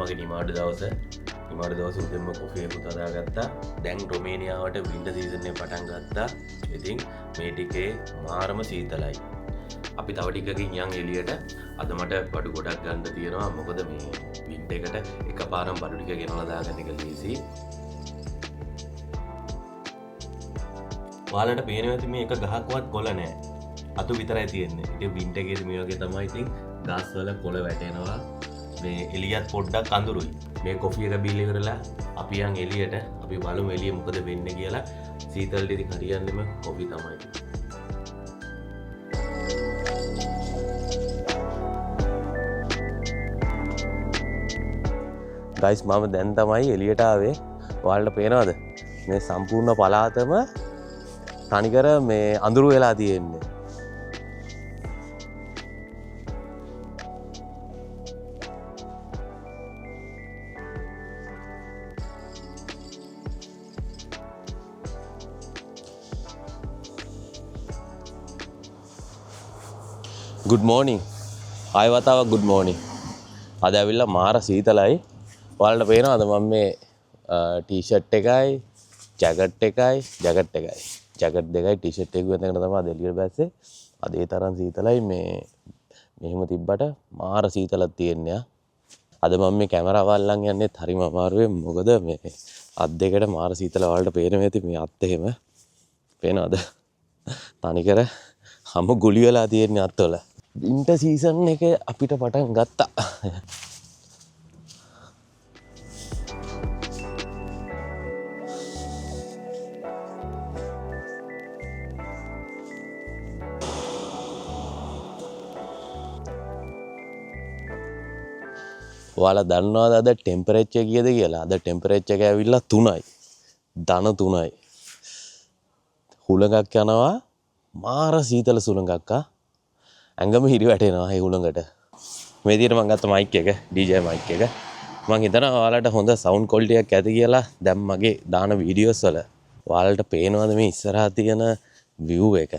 මගේ නිමාඩු දවස උදෙන්ම කොෆි එකක් හදාගත්තා. දැන් රොමේනියාවට වින්ටර් සීසන් එක පටන් ගත්තා. ඉතින් මේ ටිකේ මාරම සීතලයි. අපි තව ටිකකින් යන් එළියට. අද මට බඩු ගොඩක් ගන්න තියෙනවා. මොකද මේ වින්ටර් එකට එකපාරම බඩු ටික ගෙනලා දාගන්න එක ලීසි. ඔයාලට පේනවා ඇති මේ එක ගහක්වත් කොළ නැහැ. අතු විතරයි තියෙන්නේ. ඉතින් වින්ටර් එකේදී මේ වගේ තමයි ඉතින් ගස් වල කොළ වැටෙනවා. මේ එළියත් පොඩ්ඩක් අඳුරුයි. මේ කොෆි එක බීලා ඉවරලා අපි යන් එළියට. අපි බලමු එළිය මොකද වෙන්නේ කියලා. සීතලට ඉතින් හරියන්නේම කොෆි තමයි. ගයිස් මම දැන් තමයි එළියට ආවේ. ඔයාලට පේනවද? මේ සම්පූර්ණ පළාතම තනිකර මේ අඳුරු වෙලා තියෙන්නේ. good morning ආය වතාවක් good morning අද ඇවිල්ලා මාර සීතලයි ඔයාලට පේනවද මම මේ ටී-ෂර්ට් එකයි ජැකට් දෙකයි ටී-ෂර්ට් එක වෙනකන් තමයි අද එළියට බැස්සේ අද ඒ තරම් සීතලයි මේ මෙහෙම තිබ්බට මාර සීතලක් තියෙනවා අද මම මේ කැමරාව අල්ලන් යන්නේ හරිම අමාරුවෙන් මොකද මේ අත් දෙකට මාර සීතල ඔයාලට පේනවා ඇති මේ අත් එහෙම පේනවද තනිකර හැම ගුලි වෙලා තියෙන අත්වල වින්ටර් සීසන් එක අපිට පටන් ගත්තා. ඔයාලා දන්නවද අද ටෙම්පරේචර් කීයද කියලා? අද ටෙම්පරේචර් එක ඇවිල්ලා 3යි. ධන 3යි. හුලඟක් යනවා මාර සීතල සුළඟක් ඇඟම හිරි වැටෙනවා ඒ හුළඟට. මේ විදිහට මම ගත්ත මයික් එක DJ මයික් එක. මම හිතනවා ඔයාලට හොඳ සවුන්ඩ් ක්වොලිටි එකක් ඇති කියලා දැන් මගේ දාන වීඩියෝස් වල. ඔයාලට පේනවද මේ ඉස්සරහා තියෙන view එක?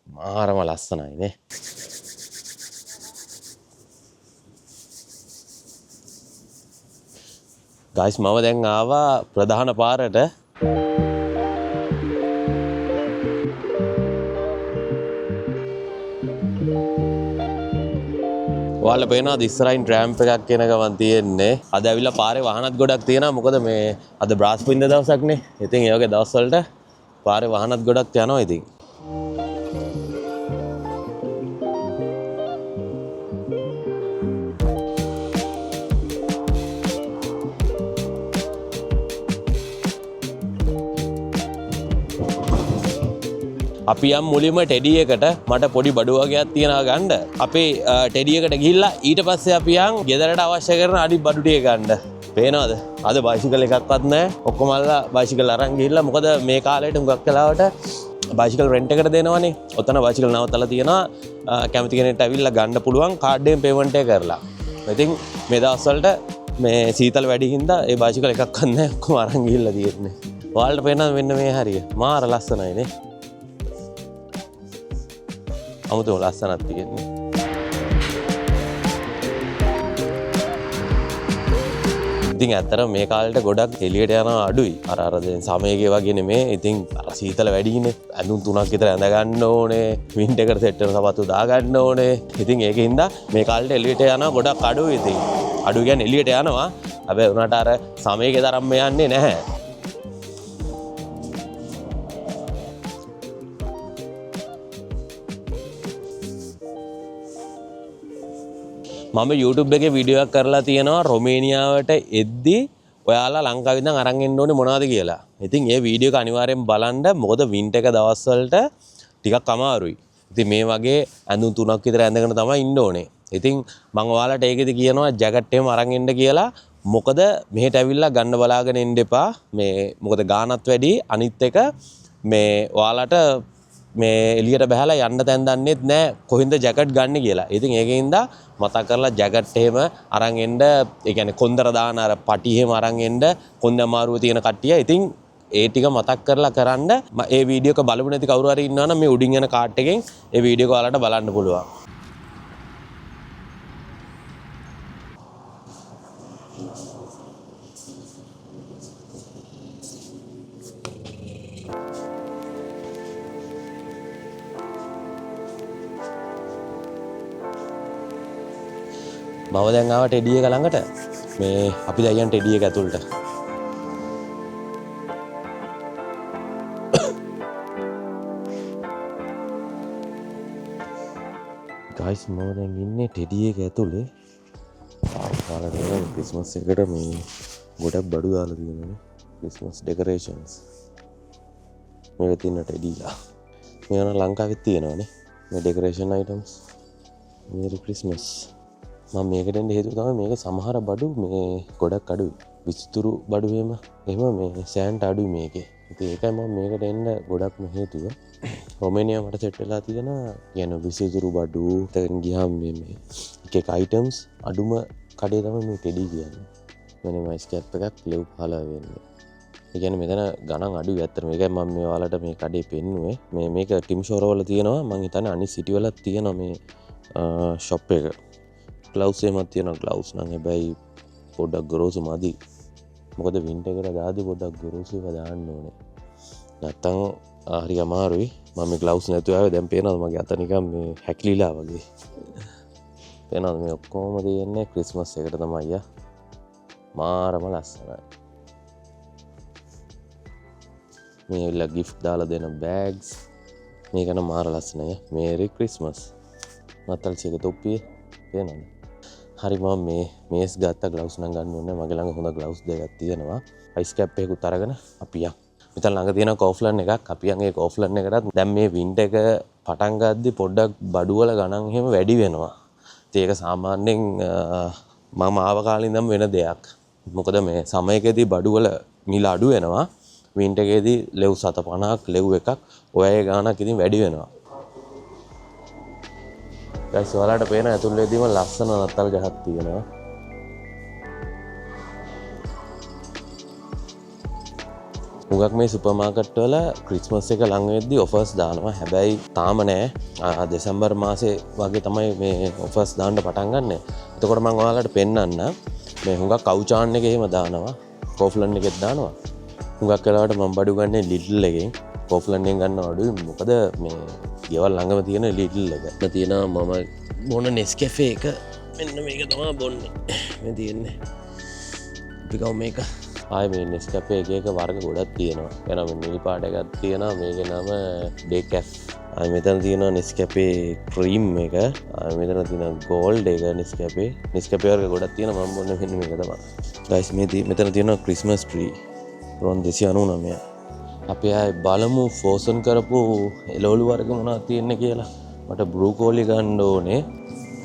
මාරම ලස්සනයි නේ. guys මම දැන් ආවා ප්‍රධාන පාරට. ඔයාලා පේනවාද ඉස්සරහින් ට්‍රෑම්ප් එකක් එන ගමන් තියෙන්නේ. අද ඇවිල්ලා පාරේ වාහනත් ගොඩක් තියෙනවා. මොකද මේ අද බ්‍රාස්පුන්ද දවසක්නේ. ඉතින් ඒ වගේ දවස් වලට පාරේ වාහනත් ගොඩක් යනවා ඉතින්. අපි යම් මුලින්ම ටෙඩි එකට මට පොඩි බඩු වගේක් තියනවා ගන්න. අපේ ටෙඩි එකට ගිහිල්ලා ඊට පස්සේ අපි යන් ගෙදරට අවශ්‍ය කරන අනිත් බඩු ටික ගන්න. පේනවද? අද බයිසිකල් එකක්වත් නැහැ. ඔක්කොම අල්ලලා බයිසිකල් අරන් ගිහිල්ලා මොකද මේ කාලේට හුඟක් වෙලාවට බයිසිකල් රෙන්ට් එකට දෙනවනේ. ඔතන බයිසිකල් නවත්තලා තියෙනවා. කැමති කෙනෙක්ට ඇවිල්ලා ගන්න පුළුවන් කාඩ් එකෙන් පේමන්ට් එක කරලා. ඉතින් මේ දවස් වලට මේ සීතල වැඩි හින්දා ඒ බයිසිකල් එකක්වත් නැහැ. ඔක්කොම අරන් ගිහිල්ලා තියෙන්නේ. ඔයාලට පේනවද මෙන්න මේ හරිය? මාර ලස්සනයි නේ. අමුතුම ලස්සනක් තියෙන්නේ. ඉතින් ඇත්තටම මේ කාලේට ගොඩක් එළියට යනවා අඩුයි. අර දැන් සමයගේ වගේ නෙමේ. ඉතින් අර සීතල වැඩිනේ. ඇඳුම් 3ක් විතර ඇඳ ගන්න ඕනේ. වින්ටර් එකට සෙට් වෙන සපත්තු දා ගන්න ඕනේ. ඉතින් ඒකින්ද මේ කාලේට එළියට යනවා ගොඩක් අඩුයි ඉතින්. අඩු කියන්නේ එළියට යනවා. හැබැයි උනාට අර සමයගේ තරම්ම යන්නේ නැහැ. මම YouTube එකේ වීඩියෝ එකක් කරලා තියෙනවා රොමේනියාවට එද්දී ඔයාලා ලංකාවේ ඉඳන් අරන් එන්න ඕනේ මොනවද කියලා. ඉතින් ඒ වීඩියෝ එක අනිවාර්යෙන් බලන්න. මොකද වින්ටර් එක දවස් වලට ටිකක් අමාරුයි. ඉතින් මේ වගේ ඇඳුම් 3ක් විතර ඇඳගෙන තමයි ඉන්න ඕනේ. ඉතින් මම ඔයාලට ඒකෙදි කියනවා ජැකට් එකම අරන් එන්න කියලා. මොකද මෙහෙට ඇවිල්ලා ගන්න බලාගෙන එන්න එපා. මේ මොකද ගානත් වැඩි. අනිත් එක මේ ඔයාලට මේ එළියට බහලා යන්න තැන් දන්නෙත් නැහැ කොහෙන්ද ජැකට් ගන්න කියලා. ඉතින් ඒකෙන්ද මතක් කරලා ජැකට් එහෙම අරන් එන්න, ඒ කියන්නේ කොන්දර දාන අර පටි එහෙම අරන් එන්න කොන්ද අමාරුව තියෙන කට්ටිය. ඉතින් ඒ ටික මතක් කරලා කරන්න. ඒ වීඩියෝ එක බලපු නැති කවුරු හරි ඉන්නවා නම් මේ උඩින් යන කාට් එකෙන් ඒ වීඩියෝ එක ඔයාලට බලන්න පුළුවන්. මම දැන් ආව ටෙඩි එක ළඟට. මේ අපි දැන් යන ටෙඩි එක ඇතුළට. guys මම දැන් ඉන්නේ ටෙඩි එක ඇතුලේ. කාලේ නේද ක්‍රිස්මස් එකට මේ ගොඩක් බඩු දාලා තියෙනනේ. ක්‍රිස්මස් ඩෙකරේෂන්ස්. මේක තියෙන ටෙඩිලා. මේ යන ලංකාවෙත් තියෙනවානේ. මේ ඩෙකරේෂන් අයිටම්ස්. Mary Christmas. මම මේකට එන්න හේතුව තමයි මේක සමහර බඩු මේ ගොඩක් අඩුයි. විස්තුරු බඩු එහෙම මේ සෑන්ට අඩුයි මේකේ. ඉතින් ඒකයි මම මේකට එන්න ගොඩක්ම හේතුව. රොමේනියා මට සෙට් වෙලා තියෙනවා. කියන විස්තුරු බඩු තෙන් ගියාම මේ එක අයිටම්ස් අඩුම කඩේ තමයි මේ ටෙඩි කියන්නේ. මෙන්න මයිස් කැප් එකක් ලෙව් 15 වෙන්නේ. ඒ කියන්නේ මෙතන ගණන් අඩුයි ඇත්තට. මේකයි මම මේ ඔයාලට මේ කඩේ පෙන්නුවේ. මේක ටිම් ෂෝර වල තියෙනවා. මම හිතන්නේ අනිත් සිටි වලත් තියෙනවා මේ ෂොප් එක. ග්ලව්ස් එකක් තියෙනවා. ග්ලව්ස් නම් හැබැයි පොඩ්ඩක් ගොරෝසු මදි. මොකද වින්ටර් එකට දාද්දි පොඩ්ඩක් ගොරෝසු ඒවා දාන්න ඕනේ. නැත්තම් හරි අමාරුයි. මම මේ ග්ලව්ස් නැතුව ආවේ. දැන් පේනවද මගේ අත නිකන් මේ හැකිලිලා වගේ. පේනවද මේ ඔක්කොම තියෙන්නේ ක්‍රිස්මස් එකට තමයි අයියා. මාරම ලස්සනයි. මේ විල gift දාලා දෙන bags. මේක නම් මාර ලස්සනයි. Mary Christmas. නත්තල් චේක තොප්පිය පේනවද? හරි මම මේස් ගත්ත ග්ලව්ස් නම් ගන්න ඕනේ. මගේ ළඟ හොඳ ග්ලව්ස් දෙකක් තියෙනවා. අයිස් කැප් එකකුත් අරගෙන අපි යන්. මෙතන ළඟ තියෙන කෝෆ්ලන් එකක්. අපි යන් ඒ කෝෆ්ලන් එකටත් දැන් මේ වින්ටර් එක පටන් ගද්දි පොඩ්ඩක් බඩු වල ගණන් එහෙම වැඩි වෙනවා. ඉතින් ඒක සාමාන්‍යයෙන් මම ආව කාලේ ඉඳන් වෙන දෙයක්. මොකද මේ සමයකදී බඩු වල මිල අඩු වෙනවා. වින්ටර් එකේදී ලෙව් 750ක් ලෙව් එකක් ඔය ගානක් ඉතින් වැඩි වෙනවා. guys ඔයාලට පේන ඇතුළේදීම ලස්සන නත්තල් ගහක් තියෙනවා. මුගක් මේ සුපර් මාකට් වල ක්‍රිස්මස් එක ලඟ වෙද්දී ඔෆර්ස් දානවා. හැබැයි තාම නෑ. දෙසැම්බර් මාසේ වගේ තමයි මේ ඔෆර්ස් දාන්න පටන් ගන්න. එතකොට මම ඔයාලට පෙන්නන්න මේ හුඟක් කවුචාන් එකේ එහෙම දානවා. කෝෆ්ලන් එකෙත් දානවා. හුඟක් වෙලාවට මම බඩු ගන්නේ ලිඩ්ල් එකෙන්. කෝෆ්ලන් එකෙන් ගන්න අඩුයි. මොකද මේ ගෙවල් ළඟම තියෙන ලිඩ්ල් එක. මම තියෙනවා මම බොන නෙස්කැෆේ එක. මෙන්න මේක තමයි බොන්නේ. මේ තියෙන්නේ. පිකව මේක. ආයේ මේ නෙස්කැෆේ එක වර්ග ගොඩක් තියෙනවා. එනවා මේ නිල් පාට එකක් තියෙනවා. මේකේ නම ඩේකැෆ්. ආයේ මෙතන තියෙනවා නෙස්කැෆේ ක්‍රීම් එක. ආයේ මෙතන තියෙනවා ගෝල්ඩ් එක නෙස්කැෆේ. නෙස්කැෆේ වර්ග ගොඩක් තියෙනවා. මම බොන්නේ මෙන්න මේක තමයි. ගයිස් මෙතන තියෙනවා ක්‍රිස්මස් ට්‍රී. රොන් 299. අපි ආයේ බලමු ෆෝසන් කරපු එළවලු වර්ග මොනවද තියෙන්නේ කියලා. මට බ්‍රෝකෝලි ගන්න ඕනේ.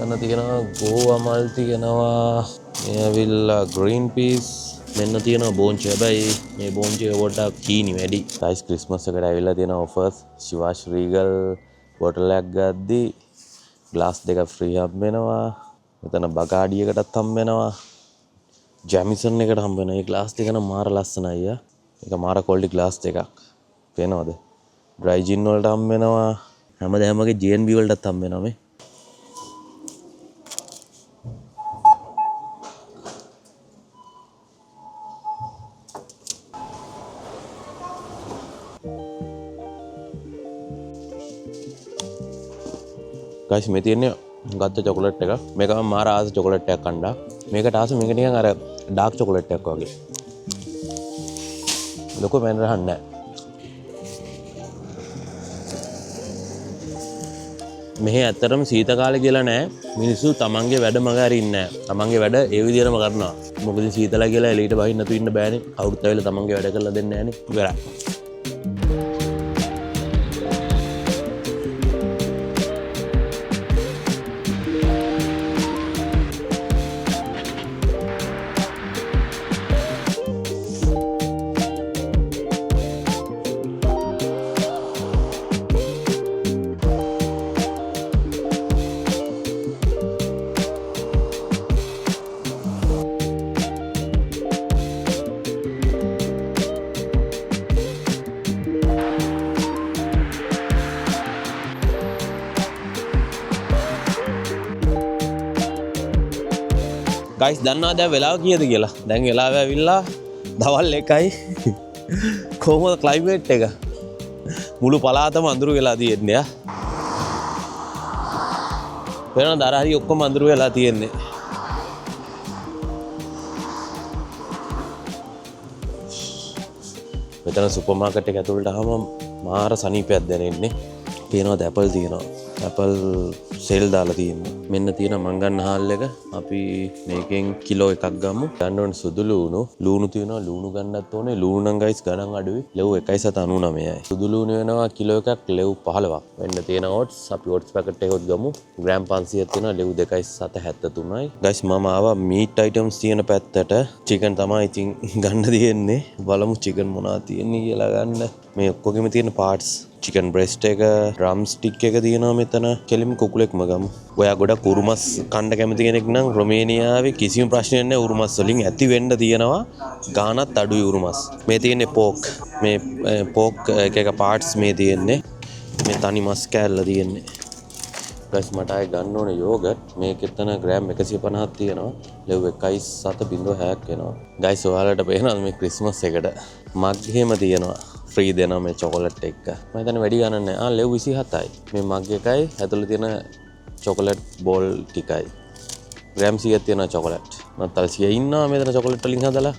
එතන තියෙනවා ගෝවා මල් තියෙනවා. මේ ඇවිල්ලා ග්‍රීන් පීස්. මෙන්න තියෙනවා බෝන්චි. හැබැයි මේ බෝන්චි එක පොඩ්ඩක් කීනි වැඩි. ගයිස් ක්‍රිස්මස් එකට ඇවිල්ලා තියෙන ඔෆර්ස්. ශිවාෂ් රීගල් බොටල් එකක් ගද්දි ග්ලාස් දෙක ෆ්‍රී හම්බ වෙනවා. මෙතන බගාඩි එකටත් හම්බ වෙනවා. ජැමිසන් එකට හම්බ වෙනවා. මේ ග්ලාස් දෙක නම් මාර ලස්සනයි අයියා. ඒක මාර ක්වොලිටි ග්ලාස් දෙකක්. පේනවද? ඩ්‍රයි ජින් වලට හම්බ වෙනවා. හැමදේමගේ GNB වලටත් හම්බ වෙනවා මේ. guys මේ තියෙන්නේ ගත්ත චොකලට් එක. මේක මම මාර ආස චොකලට් එකක් කණ්ඩා. මේකට ආස මේක නිකන් අර ඩාර්ක් චොකලට් එකක් වගේ. ලොකු මැන රහන්න නැහැ. මෙහි ඇත්තටම සීත කාලේ කියලා නෑ. මිනිස්සු තමන්ගේ වැඩ මග අරින්නේ නෑ. තමන්ගේ වැඩ ඒ විදිහටම කරනවා. මොකද සීතලා කියලා එළියට බහින්න නැතුව ඉන්න බෑනේ. කවුරුත් ඇවිල්ලා තමන්ගේ වැඩ කරලා දෙන්නේ නෑනේ. ඉවරයි. ගයිස් දන්නවා දැන් වෙලාව කීයද කියලා. දැන් වෙලාව ඇවිල්ලා දවල් 1යි. කොහොමද ක්ලයිමේට් එක? මුළු පළාතම අඳුරු වෙලා තියෙන්නේ ආ. වෙන දරහරි ඔක්කොම අඳුරු වෙලා තියෙන්නේ. මෙතන සුපර් මාකට් එක ඇතුළට ආවම මාර සනීපයක් දැනෙන්නේ. පේනවාද ඇපල් තියෙනවා. ඇපල් සෙල් දාලා තියෙනවා. මෙන්න තියෙන මං ගන්න හාල් එක. අපි මේකෙන් කිලෝ එකක් ගමු. ගන්න ඕනේ සුදු ලූණු. ලූණු තියෙනවා. ලූණු ගන්නත් ඕනේ. ලූණු නම් ගයිස් ගණන් අඩුයි. ලෙව් 1.99යි. සුදු ලූණු වෙනවා කිලෝ එකක් ලෙව් 15ක්. වෙන්න තියෙන ඕට්ස් අපි ඕට්ස් පැකට් එකක් ගමු. ග්‍රෑම් 500ක් තියෙනවා. ලෙව් 2.73යි. ගයිස් මම ආවා මීට් අයිටම්ස් තියෙන පැත්තට. චිකන් තමයි ඉතින් ගන්න තියෙන්නේ. බලමු චිකන් මොනවද තියෙන්නේ කියලා ගන්න. මේ ඔක්කොගෙම තියෙන පාර්ට්ස් චිකන් බ්‍රෙස්ට් එක ඩ්‍රම් ස්ටික් එක තියෙනවා මෙතන කෙලිම කුකුලෙක්ම ගමු. ඔයා ගොඩක් උරුමස් කන්න කැමති කෙනෙක් නම් රොමේනියාවේ කිසිම ප්‍රශ්නයක් නැහැ උරුමස් වලින් ඇති වෙන්න තියෙනවා ගානත් අඩුයි උරුමස්. මේ තියෙන්නේ පෝක්. මේ පෝක් එක පාර්ට්ස් මේ තියෙන්නේ. මේ තනි මස් කෑල්ල තියෙන්නේ. ගයිස් මට ආයේ ගන්න ඕනේ යෝගට්. මේක එතන ග්‍රෑම් 150ක් තියෙනවා. ලෙව් 1.7.6ක් වෙනවා. ගයිස් ඔයාලට පේනවද මේ ක්‍රිස්මස් එකට මග් එහෙම තියෙනවා. ෆ්‍රී දෙනවා මේ චොකලට් එක. මම හිතන්නේ වැඩි ගණන් නැහැ. ලෙව් 27යි. මේ මග් එකයි ඇතුළේ තියෙන චොකලට් බෝල් ටිකයි. ග්‍රෑම් 100ක් තියෙනවා චොකලට්. නත්තල් 100 ඉන්නවා මෙතන චොකලට් වලින් හදලා.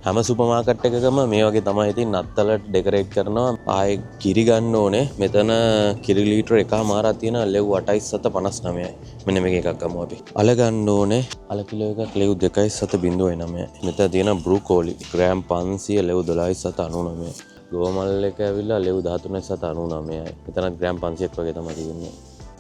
හැම සුපර් මාකට් එකකම මේ වගේ තමයි ඉතින් නත්තල ඩෙකරේට් කරනවා. ආයේ කිරි ගන්න ඕනේ. මෙතන කිරි ලීටර එකමාරක් තියෙනවා ලෙව් 8.59යි. මෙන්න මේක එකක් ගමු අපි. අල ගන්න ඕනේ. අල කිලෝ එකක් ලෙව් 2.09යි. මෙතන තියෙන බ්‍රොකෝලි ග්‍රෑම් 500 ලෙව් 12.99යි. ගෝමල් එක ඇවිල්ලා ලෙව් 13.99යි. මෙතන ග්‍රෑම් 500ක් වගේ තමයි තියෙන්නේ.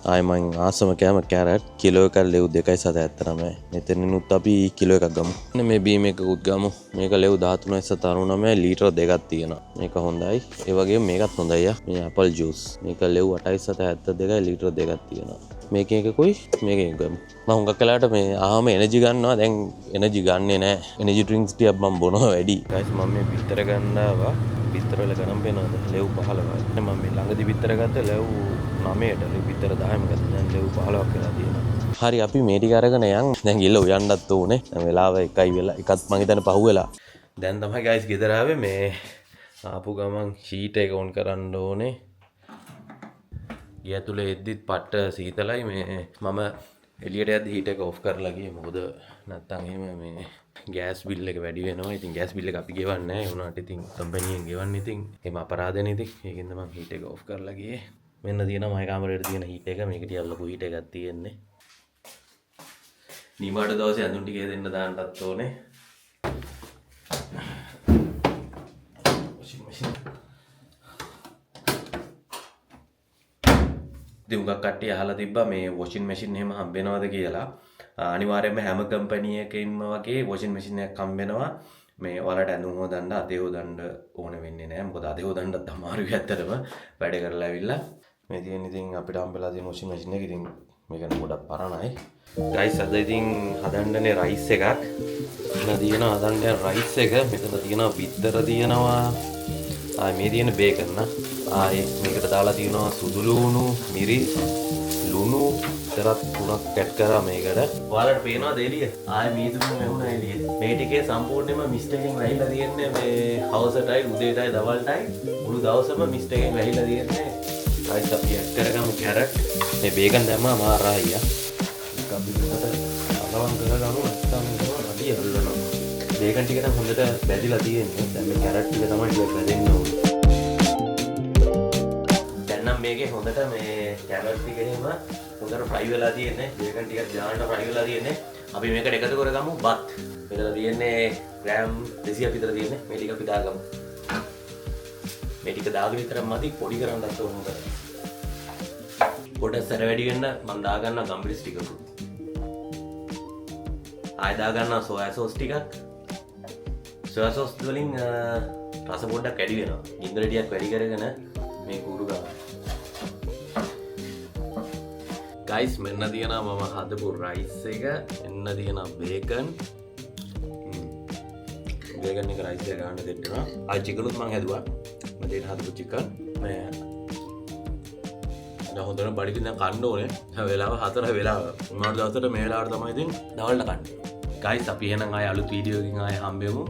ආයි මං ආසම කෑම කැරට් කිලෝ එකක් ලෙව් 2.79යි. මෙතනිනුත් අපි කිලෝ එකක් ගමු. මේ බීම් එකකුත් ගමු. මේක ලෙව් 13.99යි ලීටර දෙකක් තියෙනවා. මේක හොඳයි. ඒ වගේම මේකත් හොඳයි යා. මේ ඇපල් ජූස්. මේක ලෙව් 8.72යි ලීටර දෙකක් තියෙනවා. මේක එකකුයි මේක එක ගමු. මම හුඟක් වෙලාවට මේ ආවම එනර්ජි ගන්නවා. දැන් එනර්ජි ගන්නෙ නෑ. එනර්ජි ඩ්‍රින්ක්ස් ටිකක් මම බොනවා වැඩි. ගයිස් මම මේ බිත්තර ගන්නවා. බිත්තර වල ගණන් පේනවද? ලෙව් 15යි. මම මේ ළඟදී බිත්තර ගත්ත ලෙව් 9ට බිත්තර 10ම ගත්තා. දැන් ලෙව් 15ක් වෙලා තියෙනවා. හරි අපි මේ ටික අරගෙන යන්. දැන් ගිහලා උයන්නත් ඕනේ. දැන් වෙලාව 1යි වෙලා. එකත් මං හිතන්නේ පහු වෙලා. දැන් තමයි ගයිස් ගෙදර ආවේ මේ ආපු ගමන් හීට් එක ඔන් කරන්න ඕනේ. ගේ ඇතුලේ එද්දිත් පට්ට සීතලයි මේ මම එළියට යද්දි හීට් එක ඔෆ් කරලා ගියේ. මොකද නැත්තම් එහෙම මේ ගෑස් බිල් එක වැඩි වෙනවා. ඉතින් ගෑස් බිල් එක අපි ගෙවන්නේ නැහැ. ඒ වුණාට ඉතින් කම්පැනියෙන් ගෙවන්නේ. ඉතින් එහෙම අපරාධනේ ඉතින්. ඒකින්ද මම හීට් එක ඔෆ් කරලා ගියේ. මෙන්න තියෙනවා මගේ කාමරේට තියෙන හීට් එක. මේක ටිකක් ලොකු හීට් එකක් තියෙන්නේ. නිමාඩ දවසේ ඇඳුම් ටික දෙන්න දාන්නත් ඕනේ. Washing machine. ඉතින් උගක් කට්ටිය අහලා තිබ්බා මේ වොෂින් මැෂින් එහෙම හම්බ වෙනවද කියලා. අනිවාර්යයෙන්ම හැම කම්පැනි එකකින්ම වගේ වොෂින් මැෂින් එකක් හම්බ වෙනවා. මේ ඔයාලට ඇඳුම් හොදන්න අතේ හොදන්න ඕන වෙන්නේ නැහැ. මොකද අතේ හොදන්නත් අමාරුයි ඇත්තටම. වැඩ කරලා ඇවිල්ලා මේ තියෙන ඉතින් අපිට හම්බෙලා තියෙන වොෂින් මැෂින් එක ඉතින් මේක ගොඩක් පරණයි. ගයිස් අද ඉතින් හදන්නනේ රයිස් එකක්. මෙතන තියෙනවා හදන්න රයිස් එක. මෙතන තියෙනවා බිත්තර තියෙනවා. මේ තියෙන බේකන් මේකට දාලා තියෙනවා සුදු ලුණු, මිරිස්, ලුණු තරත් තුනක් කැට් කරා මේකට. ඔයාලට පේනවද එළිය? මේ තුන මෙවුනා එළිය. මේ ටිකේ සම්පූර්ණයෙන්ම මිස්ට් එකෙන් වැහිලා තියෙන්නේ මේ හවසටයි, උදේටයි, දවල්ටයි මුළු දවසම මිස්ට් එකෙන් වැහිලා තියෙන්නේ. ගයිස් අපි ඇඩ් කරගමු කැරට්. මේ බේකන් දැම්මා මාරා අයියා. ඒක අපි මෙතන අලවම් කරගමු නැත්නම් මේක රඩිය අල්ලනවා. බේකන් ටික නම් හොඳට බැදිලා තියෙන්නේ. දැන් මේ කැරට් ටික තමයි ටික බැදෙන්න ඕනේ. දැන් නම් මේකේ හොඳට මේ කැරට් ටික එහෙම හොඳට ෆ්‍රයි වෙලා තියෙන්නේ. බේකන් ටිකක් දාන්න ෆ්‍රයි වෙලා තියෙන්නේ. අපි මේකට එකතු කරගමු බත්. මෙතන තියෙන්නේ ග්‍රෑම් 200ක් විතර තියෙන්නේ. මේ ටික අපි දාගමු. මේ ටික දාගෙන විතරක් මදි පොඩි කරන්නත් ඕන හොඳට. පොඩ්ඩක් සැර වැඩි වෙන්න මම දාගන්නවා ගම්බිරිස් ටිකකුත්. ආයෙ දාගන්නවා සෝයා සෝස් ටිකක්. සෝයා සෝස් වලින් රස පොඩ්ඩක් වැඩි වෙනවා. ගින්දර ටිකක් වැඩි කරගෙන මේ කූරු ගන්න. ගයිස් මෙන්න තියෙනවා මම හදපු රයිස් එක. මෙන්න තියෙනවා බේකන්. බේකන් එක රයිස් එක ගන්න දෙන්නවා. ආයි චිකනුත් මම හැදුවා. මම දෙන්න හදපු චිකන්. මේ දැන් හොඳට බඩගින්න කන්න ඕනේ. වෙලාව 4 වෙලාව. උනාට දවසට මේ වෙලාවට තමයි ඉතින් දවල්ට කන්නේ. ගයිස් අපි එහෙනම් ආයෙ අලුත් වීඩියෝ එකකින් ආයෙ හම්බෙමු.